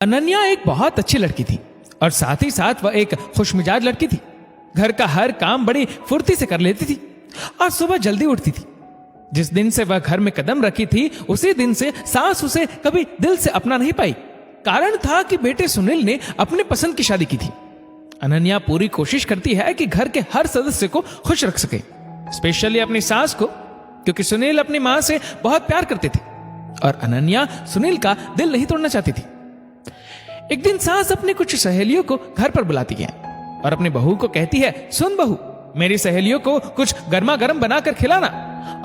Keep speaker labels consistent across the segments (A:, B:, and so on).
A: अनन्या एक बहुत अच्छी लड़की थी और साथ ही साथ वह एक खुशमिजाज लड़की थी। घर का हर काम बड़ी फुर्ती से कर लेती थी और सुबह जल्दी उठती थी। जिस दिन से वह घर में कदम रखी थी उसी दिन से सास उसे कभी दिल से अपना नहीं पाई। कारण था कि बेटे सुनील ने अपने पसंद की शादी की थी। अनन्या पूरी कोशिश करती है कि घर के हर सदस्य को खुश रख सके, स्पेशली अपनी सास को, क्योंकि सुनील अपनी मां से बहुत प्यार करते थे और अनन्या सुनील का दिल नहीं तोड़ना चाहती थी। एक दिन सास अपनी कुछ सहेलियों को घर पर बुलाती है और अपनी बहू को कहती है, सुन बहू, मेरी सहेलियों को कुछ गर्मा गर्म बनाकर खिलाना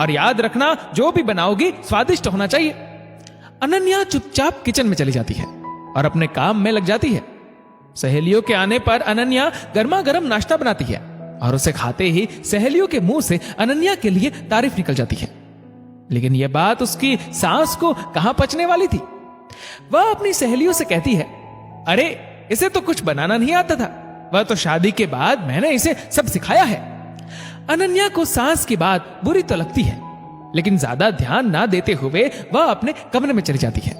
A: और याद रखना जो भी बनाओगी स्वादिष्ट होना चाहिए। अनन्या चुपचाप किचन में चली जाती है और अपने काम में लग जाती है। सहेलियों के आने पर अनन्या गर्मा गर्म नाश्ता बनाती है और उसे खाते ही सहेलियों के मुंह से अनन्या के लिए तारीफ निकल जाती है। लेकिन यह बात उसकी सास को कहां पचने वाली थी। वह अपनी सहेलियों से कहती है, अरे इसे तो कुछ बनाना नहीं आता था, वह तो शादी के बाद मैंने इसे सब सिखाया है। अनन्या को सास की बात बुरी तो लगती है, लेकिन ज्यादा ध्यान ना देते हुए वह अपने कमरे में चली जाती है।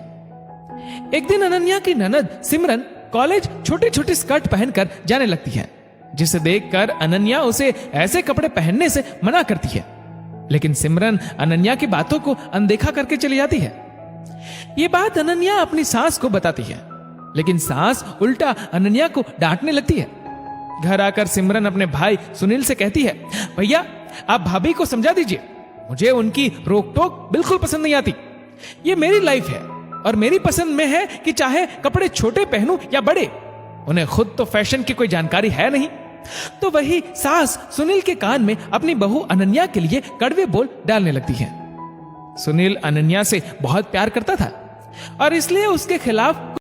A: एक दिन अनन्या की ननद सिमरन कॉलेज छोटे छोटे स्कर्ट पहनकर जाने लगती है, जिसे देखकर अनन्या उसे ऐसे कपड़े पहनने से मना करती है। लेकिन सिमरन अनन्या की बातों को अनदेखा करके चली जाती है। ये बात अनन्या अपनी सास को बताती है, लेकिन सास उल्टा अनन्या को डांटने लगती है। घर आकर सिमरन अपने भाई सुनील से कहती है, भैया आप भाभी को समझा दीजिए, मुझे उनकी रोक टोक बिल्कुल पसंद नहीं आती। ये मेरी लाइफ है और मेरी पसंद में है कि चाहे कपड़े छोटे पहनूं या बड़े। उन्हें खुद तो फैशन की कोई जानकारी है नहीं। तो वही सास सुनील के कान में अपनी बहू अनन्या के लिए कड़वे बोल डालने लगती है। सुनील अनन्या से बहुत प्यार करता था और इसलिए उसके खिलाफ